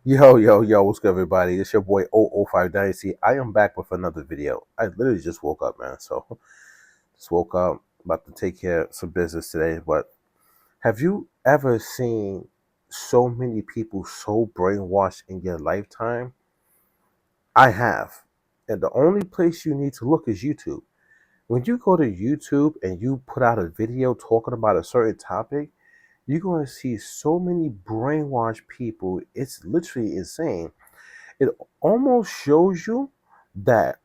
Yo, what's good, everybody? It's your boy 005 Dynasty. I am back with another video. I literally just woke up, man. So, just woke up, about to take care of some business today. But have you ever seen so many people so brainwashed in your lifetime? I have. And the only place you need to look is YouTube. When you go to YouTube and you put out a video talking about a certain topic, you're going to see so many brainwashed people. It's literally insane. It almost shows you that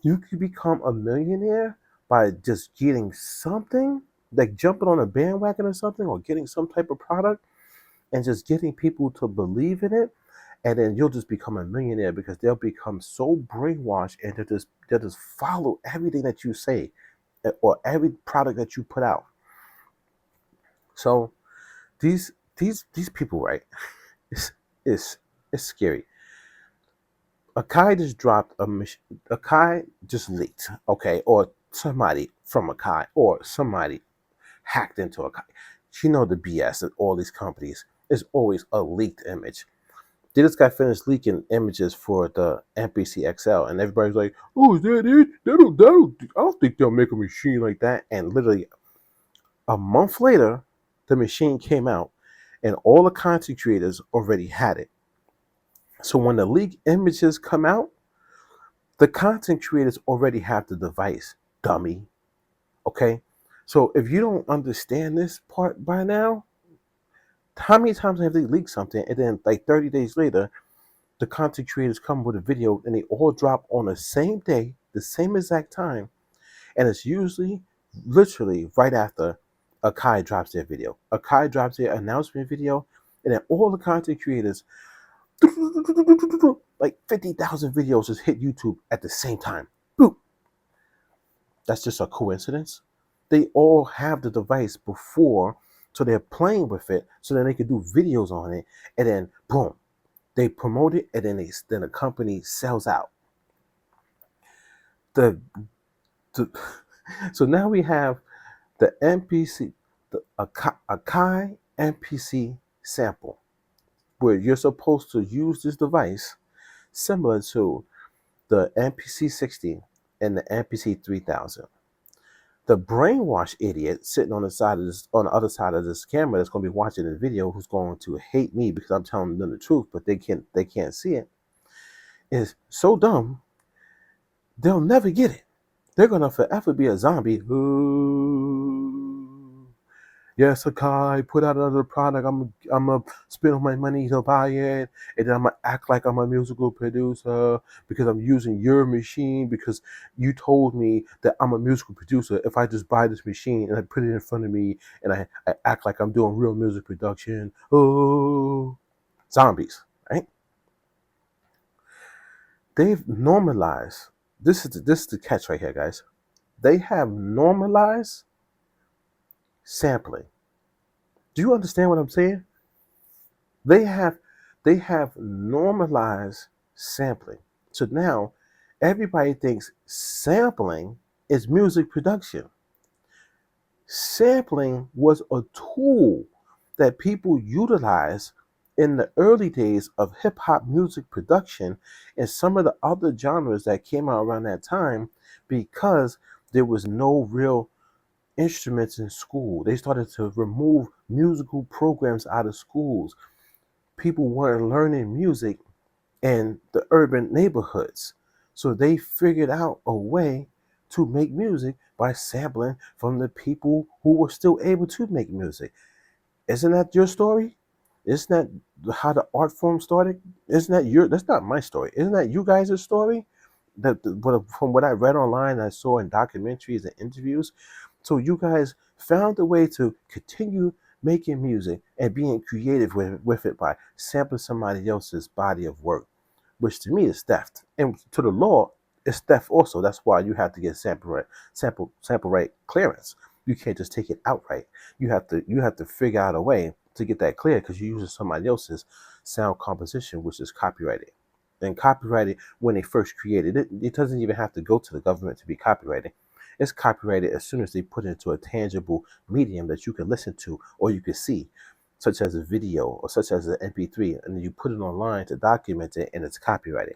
you could become a millionaire by just getting something, like jumping on a bandwagon or something, or getting some type of product and just getting people to believe in it. And then you'll just become a millionaire because they'll become so brainwashed and they'll just follow everything that you say or every product that you put out. So these people, right? It's it's it's scary. Akai just dropped a mission. Akai just leaked, okay, or somebody from Akai or somebody hacked into Akai. You know the BS at all these companies is always a leaked image. Did this guy finish leaking images for the MPC XL, and everybody's like, "Oh, is that it? I don't think they'll make a machine like that." And literally a month later, the machine came out, and all the content creators already had it. So when the leaked images come out, the content creators already have the device, dummy. Okay? So if you don't understand this part by now, how many times have they leaked something and then like 30 days later, the content creators come with a video and they all drop on the same day, the same exact time, and it's usually literally right after Akai drops their video. Akai drops their announcement video, and then all the content creators, like 50,000 videos just hit YouTube at the same time. Boop. That's just a coincidence. They all have the device before, so they're playing with it, so then they can do videos on it, and then boom, they promote it, and then the company sells out. The, the so now we have the MPC, the Akai MPC sample, where you're supposed to use this device similar to the MPC 60 and the MPC 3000. The brainwashed idiot sitting on the other side of this camera that's going to be watching the video, who's going to hate me because I'm telling them the truth, but they can't see it, is so dumb they'll never get it. They're gonna forever be a zombie. Ooh, yes, Akai, put out another product. I'm gonna spend all my money to buy it, and then I'm gonna act like I'm a musical producer because I'm using your machine because you told me that I'm a musical producer. If I just buy this machine and I put it in front of me and I act like I'm doing real music production, oh, zombies, right? They've normalized. This is the catch right here, guys. They have normalized sampling. Do you understand what I'm saying? They have they have normalized sampling. So now everybody thinks sampling is music production. Sampling was a tool that people utilized in the early days of hip hop music production and some of the other genres that came out around that time because there was no real instruments in school. They started to remove musical programs out of schools. People weren't learning music in the urban neighborhoods. So they figured out a way to make music by sampling from the people who were still able to make music. Isn't that your story? Isn't that how the art form started? That's not my story. Isn't that you guys' story? From what I read online, I saw in documentaries and interviews. So you guys found a way to continue making music and being creative with it by sampling somebody else's body of work, which to me is theft. And to the law, it's theft also. That's why you have to get sample rate clearance. You can't just take it outright. You have to figure out a way to get that clear because you're using somebody else's sound composition, which is copyrighted. And copyrighted when they first created it, it doesn't even have to go to the government to be copyrighted. It's copyrighted as soon as they put it into a tangible medium that you can listen to or you can see. such as a video or such as an MP3, and then you put it online to document it, and it's copyrighted.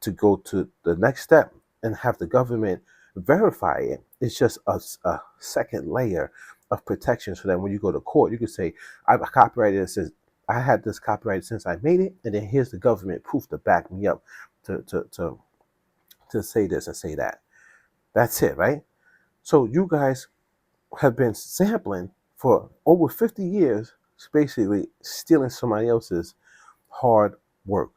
To go to the next step and have the government verify it, it's just a second layer of protection, so that when you go to court, you can say, I've copyrighted it since I had this copyright since I made it, and then here's the government proof to back me up to say this and say that. That's it, right? So you guys have been sampling for over 50 years, basically stealing somebody else's hard work.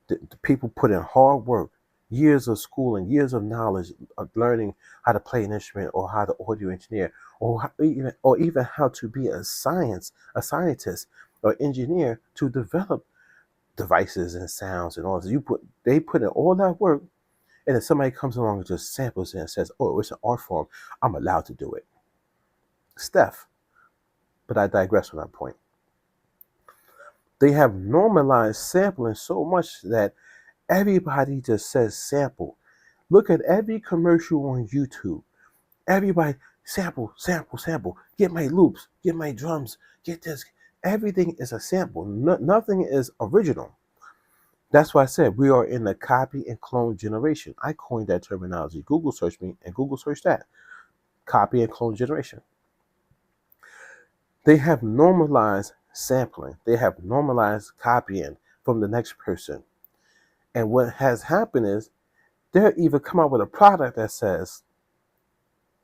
The people put in hard work, years of schooling, years of knowledge of learning how to play an instrument, or how to audio engineer, or even how to be a scientist or engineer to develop devices and sounds and all this. They put in all that work, and then somebody comes along and just samples it and says, "Oh, it's an art form. I'm allowed to do it." Steph, but I digress from that point. They have normalized sampling so much that everybody just says sample. Look at every commercial on YouTube. Everybody sample, sample, sample. Get my loops, get my drums, get this. Everything is a sample. Nothing is original. That's why I said we are in the copy and clone generation. I coined that terminology. Google search me and Google search that. Copy and clone generation. They have normalized sampling. They have normalized copying from the next person. And what has happened is they'll either come out with a product that says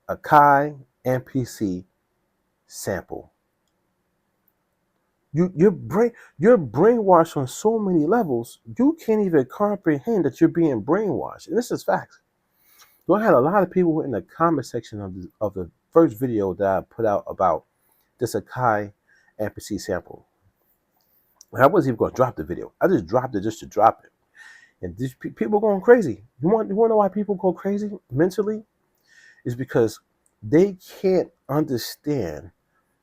Akai MPC sample. You're brainwashed on so many levels, you can't even comprehend that you're being brainwashed. And this is facts. So I had a lot of people in the comment section of the first video that I put out about this Akai MPC sample. And I wasn't even going to drop the video. I just dropped it just to drop it. And these people going crazy. You want to know why people go crazy mentally? Is because they can't understand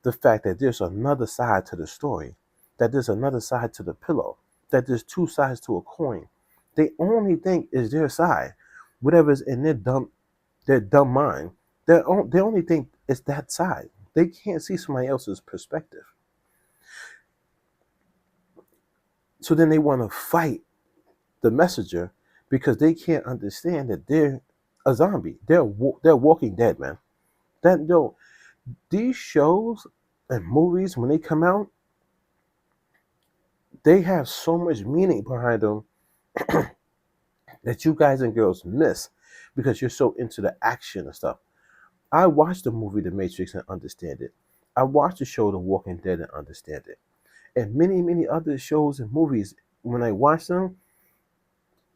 the fact that there's another side to the story, that there's another side to the pillow, that there's two sides to a coin. They only think is their side, whatever's in their dumb mind. They only think it's that side. They can't see somebody else's perspective. So then they want to fight the messenger because they can't understand that they're a zombie. They're walking dead, man. These shows and movies, when they come out, they have so much meaning behind them that you guys and girls miss because you're so into the action and stuff. I watched the movie The Matrix and understand it. I watched the show The Walking Dead and understand it. And many, many other shows and movies, when I watch them,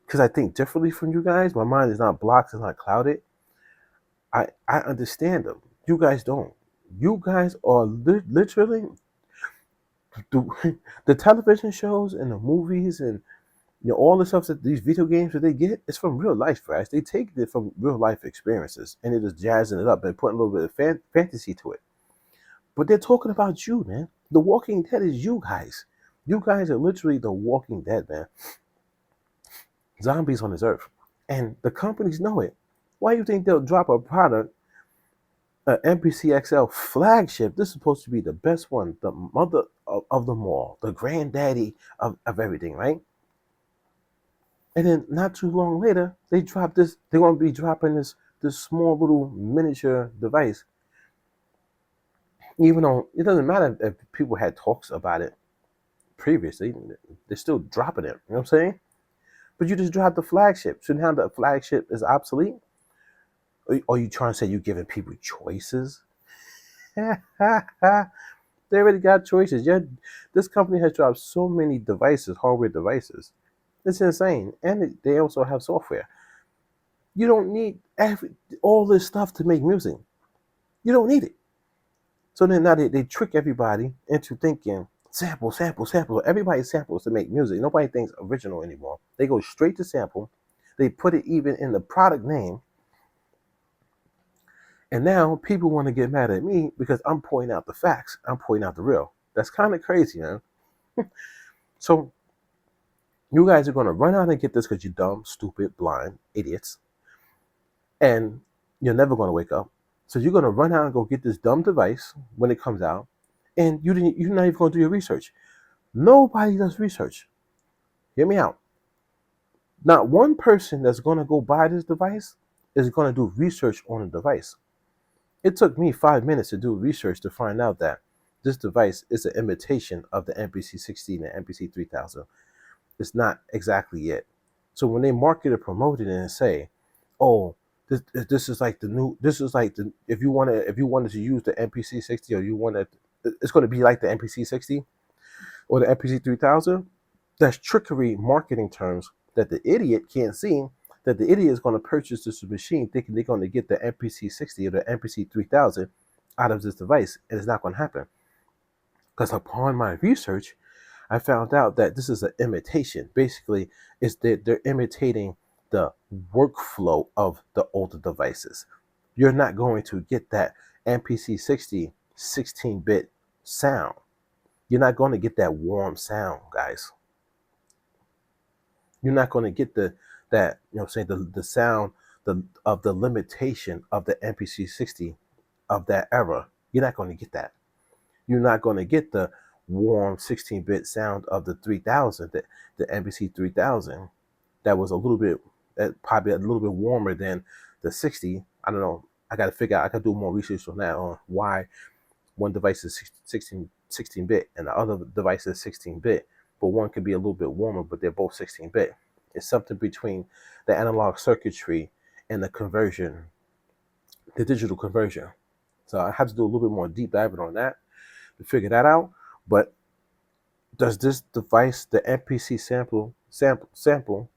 because I think differently from you guys, my mind is not blocked, it's not clouded, I understand them. You guys don't. You guys are literally the television shows and the movies and all the stuff that these video games that they get is from real life, guys. They take it from real life experiences and they're just jazzing it up and putting a little bit of fantasy to it. But they're talking about you, man. The Walking Dead is you guys. You guys are literally the Walking Dead, man. Zombies on this earth. And the companies know it. Why do you think they'll drop a product, an MPC XL flagship? This is supposed to be the best one, the mother of them all, the granddaddy of everything, right? And then not too long later, they drop this. They're going to be dropping this small little miniature device. Even though it doesn't matter if people had talks about it previously, they're still dropping it. You know what I'm saying? But you just dropped the flagship. So now the flagship is obsolete? Or you trying to say you're giving people choices? They already got choices. Yeah, this company has dropped so many devices, hardware devices. It's insane. And they also have software. You don't need all this stuff to make music. You don't need it. So then now they trick everybody into thinking sample, sample, sample. Everybody samples to make music. Nobody thinks original anymore. They go straight to sample. They put it even in the product name. And now people want to get mad at me because I'm pointing out the facts. I'm pointing out the real. That's kind of crazy, man. So you guys are going to run out and get this because you're dumb, stupid, blind, idiots. And you're never going to wake up. So you're going to run out and go get this dumb device when it comes out. and you're not even going to do your research. Nobody does research. Hear me out. Not one person that's going to go buy this device is going to do research on the device. It took me 5 minutes to do research to find out that this device is an imitation of the MPC 16 and MPC 3000. It's not exactly it. So when they market it, promote it, and say, "Oh, this is like the new. This is like the if you wanted to use the MPC 60, or you wanted, it's going to be like the MPC 60 or the MPC 3000." That's trickery marketing terms that the idiot can't see. That the idiot is going to purchase this machine thinking they're going to get the MPC 60 or the MPC 3000 out of this device, and it's not going to happen. Because upon my research, I found out that this is an imitation. Basically, it's that they're imitating the workflow of the older devices. You're not going to get that MPC 60 16-bit sound. You're not going to get that warm sound, guys. You're not going to get the sound of the limitation of the MPC 60 of that era. You're not going to get that. You're not going to get the warm 16-bit sound of the 3000, the MPC 3000. That was probably a little bit warmer than the 60. I don't know. I got to figure out. I got to do more research on that, on why one device is 16-bit and the other device is 16-bit. But one could be a little bit warmer, but they're both 16-bit. It's something between the analog circuitry and the conversion, the digital conversion. So I have to do a little bit more deep diving on that to figure that out. But does this device, the MPC sample,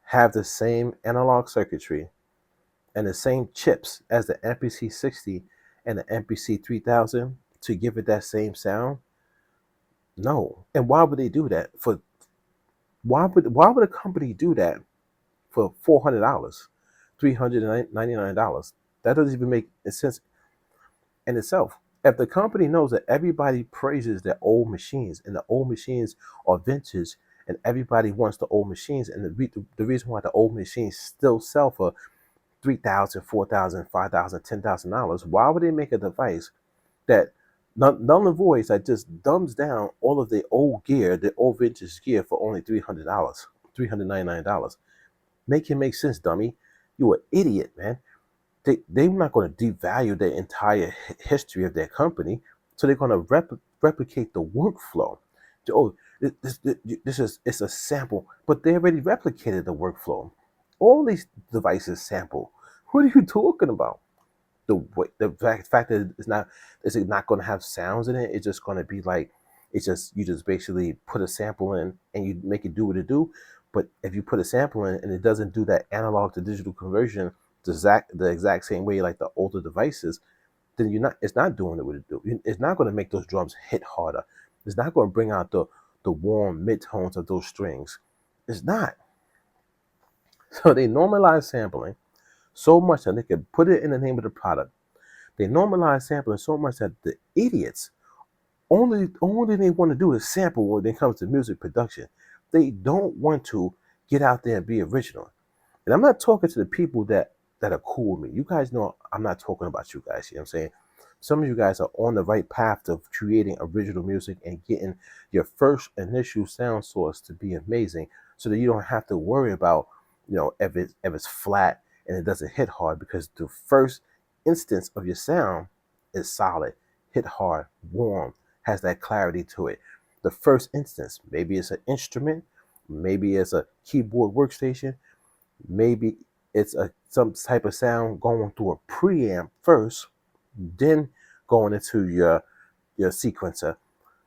have the same analog circuitry and the same chips as the MPC 60 and the MPC 3000 to give it that same sound? No. And why would they do that? Why would a company do that for $400, $399? That doesn't even make sense in itself. If the company knows that everybody praises their old machines and the old machines are vintage and everybody wants the old machines, and the reason why the old machines still sell for $3,000, $4,000, $5,000, $10,000, why would they make a device that null and void, that just dumbs down all of the old gear, the old vintage gear, for only $300, $399? Make it make sense, dummy. You're an idiot, man. They're not going to devalue the entire history of their company, so they're going to replicate the workflow. Oh, it's a sample, but they already replicated the workflow. All these devices sample. What are you talking about? The fact that it's not going to have sounds in it. It's just going to be like, you just basically put a sample in and you make it do what it do. But if you put a sample in and it doesn't do that analog to digital conversion the exact same way like the older devices, then it's not doing it what it do. It's not going to make those drums hit harder. It's not going to bring out the warm mid-tones of those strings. It's not. So they normalize sampling so much that they can put it in the name of the product. They normalize sampling so much that the idiots only they want to do is sample when it comes to music production. They don't want to get out there and be original. And I'm not talking to the people that are cool with me. You guys know I'm not talking about you guys. You know what I'm saying? Some of you guys are on the right path of creating original music and getting your first initial sound source to be amazing, so that you don't have to worry about, if it's flat and it doesn't hit hard, because the first instance of your sound is solid, hit hard, warm, has that clarity to it. The first instance, maybe it's an instrument, maybe it's a keyboard workstation, maybe it's some type of sound going through a preamp first, then going into your sequencer.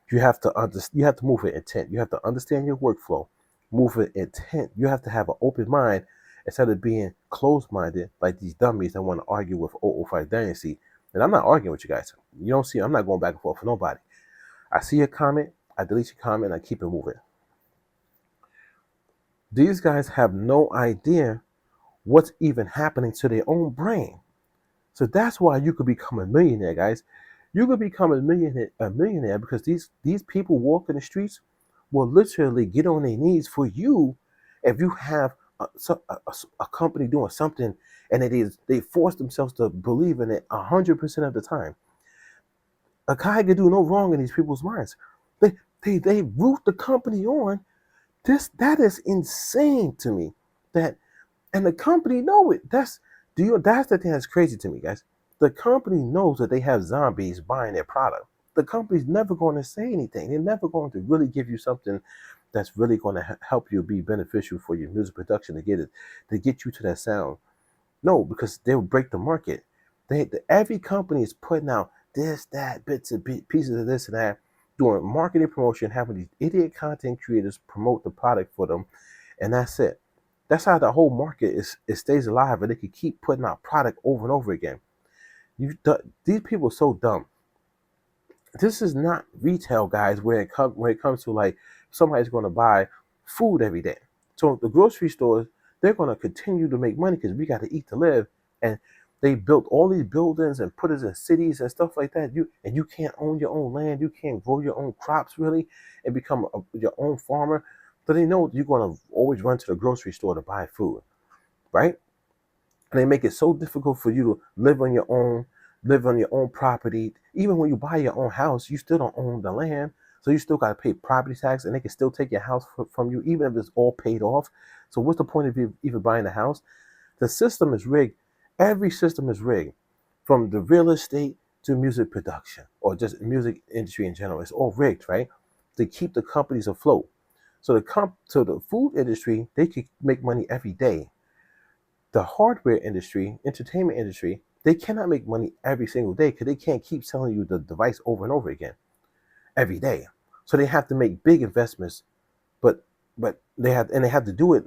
You have to move with intent. You have to understand your workflow, move with intent. You have to have an open mind instead of being closed-minded like these dummies that want to argue with 005 Dynasty. And I'm not arguing with you guys. You don't see, I'm not going back and forth with nobody. I see a comment, I delete your comment, and I keep it moving. These guys have no idea what's even happening to their own brain. So that's why you could become a millionaire, guys. You could become a millionaire because these people walking the streets will literally get on their knees for you if you have a company doing something, and they force themselves to believe in it 100% of the time. Akai can do no wrong in these people's minds. They root the company on this. That is insane to me. That and the company know it. That's the thing that's crazy to me, guys. The company knows that they have zombies buying their product. The company's never going to say anything. They're never going to really give you something that's really going to help you be beneficial for your music production to get you to that sound. No, because they will break the market. Every company is putting out this, that, bits and pieces of this and that, doing marketing promotion, having these idiot content creators promote the product for them, and that's it. That's how the whole market it stays alive, and they can keep putting out product over and over again. These people are so dumb. This is not retail, guys. When it comes to like somebody's going to buy food every day. So the grocery stores, they're going to continue to make money because we got to eat to live, and they built all these buildings and put us in cities and stuff like that. You can't own your own land. You can't grow your own crops really and become your own farmer. So they know you're going to always run to the grocery store to buy food, right? And they make it so difficult for you to live on your own property. Even when you buy your own house, you still don't own the land, so you still got to pay property tax, and they can still take your house from you, even if it's all paid off. So what's the point of you even buying a house? The system is rigged. Every system is rigged, from the real estate to music production or just music industry in general. It's all rigged, right? To keep the companies afloat. So the food industry, they could make money every day. The hardware industry, entertainment industry, they cannot make money every single day because they can't keep selling you the device over and over again every day. So they have to make big investments, but they have to do it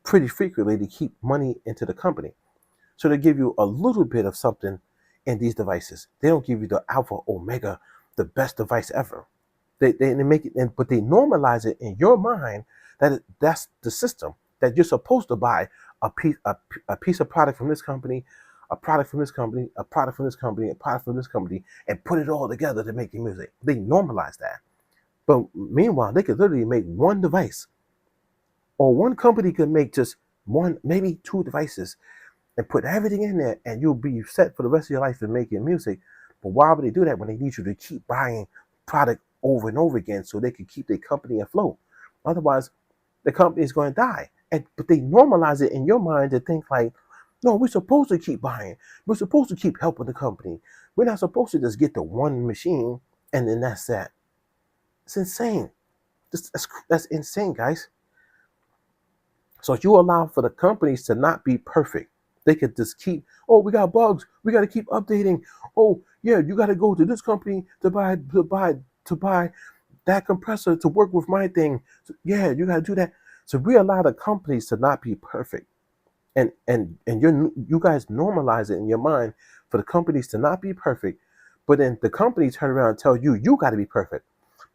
pretty frequently to keep money into the company. So they give you a little bit of something in these devices. They don't give you the alpha omega, the best device ever. They make it, but they normalize it in your mind that's the system that you're supposed to buy a piece of product from this company, a product from this company, a product from this company, a product from this company, and put it all together to make your music. They normalize that. But meanwhile, they could literally make one device, or one company could make just one, maybe two devices, and put everything in there, and you'll be set for the rest of your life in making music. But why would they do that when they need you to keep buying product over and over again so they can keep their company afloat? Otherwise, the company is going to die. But they normalize it in your mind to think like, no, we're supposed to keep buying. We're supposed to keep helping the company. We're not supposed to just get the one machine and then that's that. It's insane. That's insane, guys. So if you allow for the companies to not be perfect, they could just keep, oh, we got bugs. We got to keep updating. Oh, yeah, you got to go to this company to buy that compressor to work with my thing. So, yeah, you got to do that. So we allow the companies to not be perfect, and you guys normalize it in your mind for the companies to not be perfect, but then the company turn around and tell you you got to be perfect.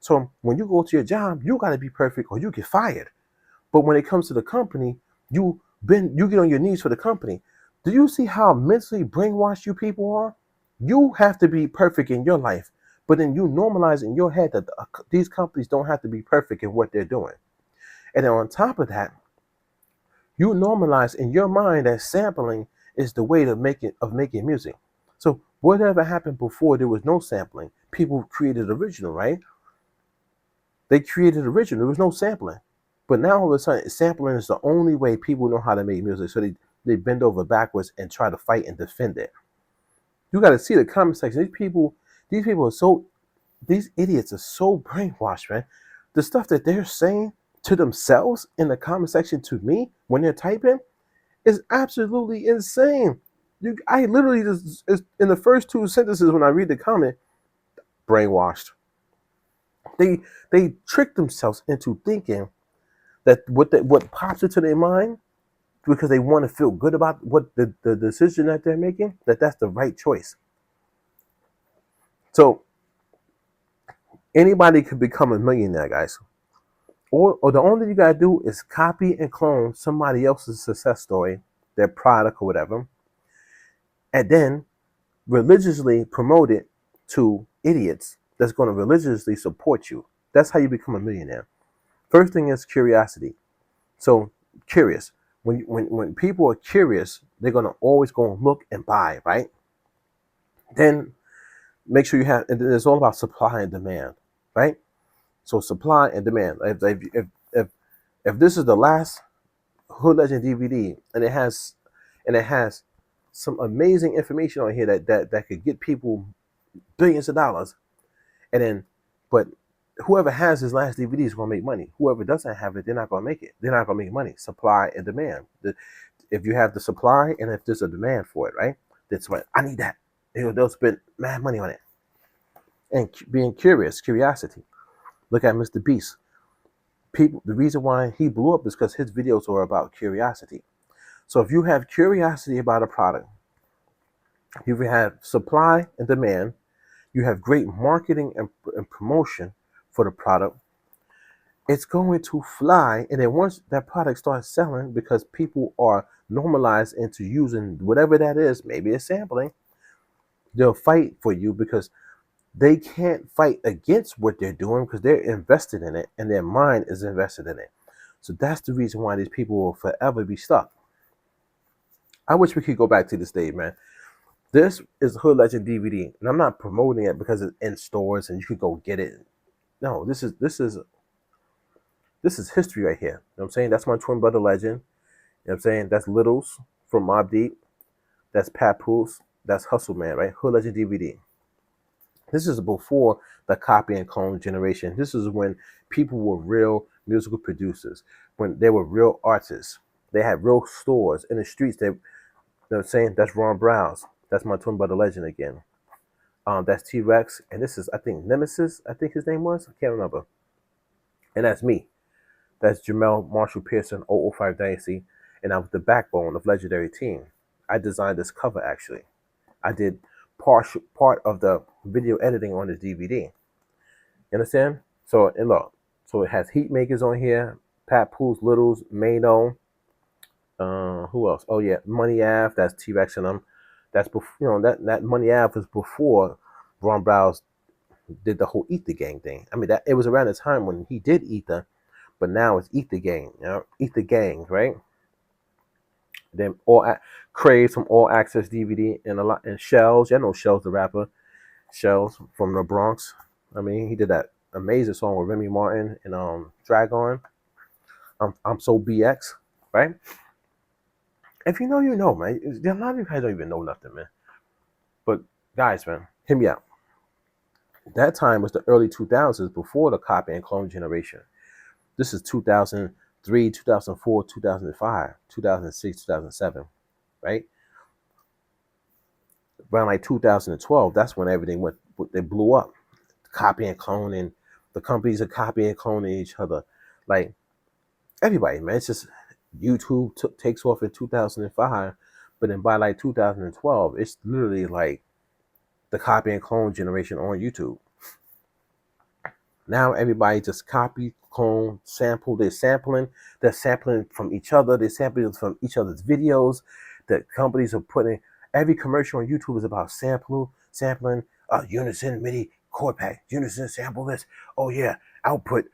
So when you go to your job, you got to be perfect or you get fired. But when it comes to the company, you get on your knees for the company. Do you see how mentally brainwashed you people are? You have to be perfect in your life, but then you normalize in your head that these companies don't have to be perfect in what they're doing. And then on top of that, you normalize in your mind that sampling is the way to making music. So whatever happened before there was no sampling, people created original, right? They created original. There was no sampling. But now all of a sudden, sampling is the only way people know how to make music. So they bend over backwards and try to fight and defend it. You got to see the comment section. These people are so, these idiots are so brainwashed, man. The stuff that they're saying to themselves in the comment section to me when they're typing is absolutely insane. I literally just, in the first two sentences when I read the comment, brainwashed. They they trick themselves into thinking that what pops into their mind because they want to feel good about what the decision that they're making, that's the right choice. So anybody could become a millionaire, guys. Or the only thing you gotta do is copy and clone somebody else's success story, their product or whatever, and then religiously promote it to idiots that's going to religiously support you. That's how you become a millionaire. First thing is curiosity. So curious. When people are curious, they're gonna always go and look and buy, right? Then Make sure you have, and it's all about supply and demand, right? So supply and demand. If this is the last Hood Legend DVD, and it has some amazing information on here that could get people billions of dollars, and then, but whoever has his last DVD is gonna make money. Whoever doesn't have it, they're not gonna make it. They're not gonna make money. Supply and demand. If you have the supply and if there's a demand for it, right? That's what I need that. They'll spend mad money on it. And being curiosity. Look at Mr. Beast. People, the reason why he blew up is because his videos are about curiosity. So if you have curiosity about a product, you have supply and demand, you have great marketing and promotion for the product, it's going to fly. And then once that product starts selling, because people are normalized into using whatever that is, maybe it's sampling, they'll fight for you because they can't fight against what they're doing because they're invested in it and their mind is invested in it. So that's the reason why these people will forever be stuck. I wish we could go back to this day, man. This is Hood Legend DVD, and I'm not promoting it because it's in stores and you could go get it. No, this is history right here. You know what I'm saying? That's my twin brother Legend. You know what I'm saying? That's Littles from Mobb Deep. That's Papoose. That's Hustle Man, right? Hood Legend DVD. This is before the copy and clone generation. This is when people were real musical producers, when they were real artists. They had real stores in the streets. They, you know what I'm saying? That's Ron Browse. That's my twin brother Legend again. That's T-Rex. And this is, I think, Nemesis, I think his name was. I can't remember. And that's me. That's Jamel Marshall Pearson, 005 Dynasty. And I'm the backbone of Legendary Team. I designed this cover, actually. I did part of the video editing on this DVD. You understand? So, and look, so it has Heat Makers on here, Papoose, Littles, Mano. Who else? Oh yeah, Money Ave. That's T-Rex and them. That's before, you know, that Money Ave was before Ron Browse did the whole Eat the Gang thing. I mean, that it was around the time when he did Ether, but now it's Eat the Gang. You know, Eat the Gang, right? Then Crave from All Access DVD and a lot, and Shells. I know Shells the rapper. Shells from the Bronx. I mean, he did that amazing song with Remy Martin and Dragon. I'm so BX, right? If you know, you know, man. A lot of you guys don't even know nothing, man. But guys, man, hear me out. That time was the early 2000s, before the copy and clone generation. This is 2003, 2004, 2005, 2006, 2007, right? Around like 2012, that's when everything went, they blew up. Copy and cloning, the companies are copying and cloning each other. Like, everybody, man. It's just YouTube takes off in 2005, but then by like 2012, it's literally like the copy and clone generation on YouTube. Now everybody just copy, clone, sample. They're sampling from each other. They're sampling from each other's videos. The companies are putting, every commercial on YouTube is about sampling. Unison MIDI chord pack. Unison sample this. Oh yeah, output.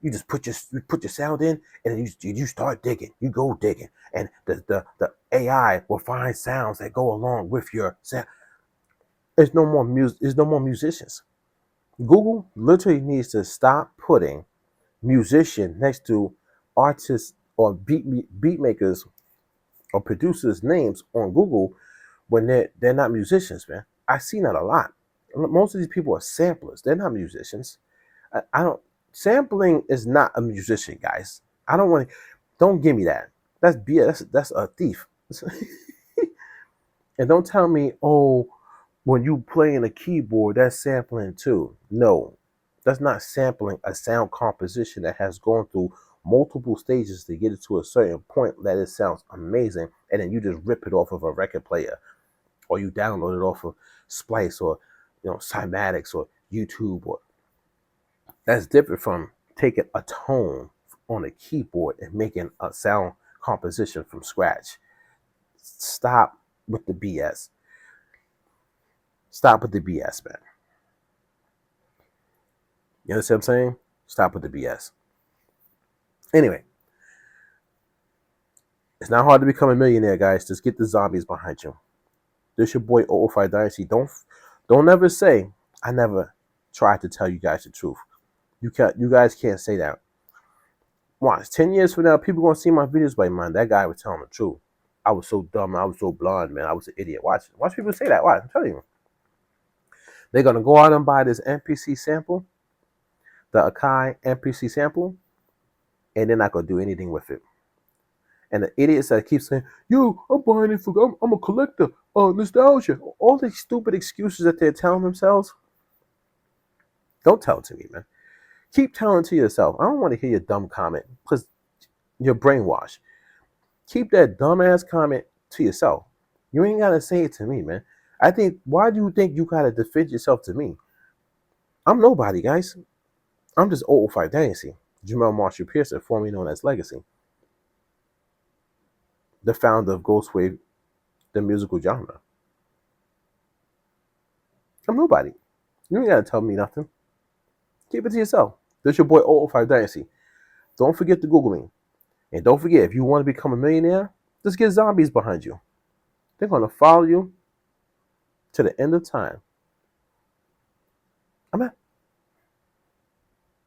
You just put your sound in, and you start digging. You go digging, and the AI will find sounds that go along with your sound. There's no more music. There's no more musicians. Google literally needs to stop putting musician next to artists or beat makers or producers' names on Google when they're not musicians, man. I've seen that a lot. Most of these people are samplers. They're not musicians. I don't. Sampling is not a musician, guys. I don't want to. Don't give me that. That's BS. That's a thief. And don't tell me, oh, when you play in a keyboard, that's sampling too. No, that's not sampling a sound composition that has gone through multiple stages to get it to a certain point that it sounds amazing, and then you just rip it off of a record player, or you download it off of Splice, or Cymatics, or YouTube. Or that's different from taking a tone on a keyboard and making a sound composition from scratch. Stop with the BS. Stop with the BS, man. You understand what I'm saying? Stop with the BS. Anyway, it's not hard to become a millionaire, guys. Just get the zombies behind you. This your boy 005 Dynasty. Don't ever say, I never tried to tell you guys the truth. You guys can't say that. Watch, 10 years from now, people gonna see my videos like, man, that guy was telling the truth. I was so dumb, I was so blind, man. I was an idiot. Watch people say that. Watch, I'm telling you. They're gonna go out and buy this MPC sample, the Akai MPC sample, and they're not gonna do anything with it. And the idiots that keep saying, yo, I'm buying it for, I'm a collector, nostalgia. All these stupid excuses that they're telling themselves, don't tell it to me, man. Keep telling it to yourself. I don't want to hear your dumb comment because you're brainwashed. Keep that dumbass comment to yourself. You ain't gotta say it to me, man. Why do you think you gotta defend yourself to me? I'm nobody, guys. I'm just 005 Dynasty. Jamel Marshall Pearson, formerly known as Legacy, the founder of Ghost Wav, the musical genre. I'm nobody. You ain't gotta tell me nothing. Keep it to yourself. This your boy 005 Dynasty. Don't forget to Google me. And don't forget, if you want to become a millionaire, just get zombies behind you. They're gonna follow you to the end of time. I'm out.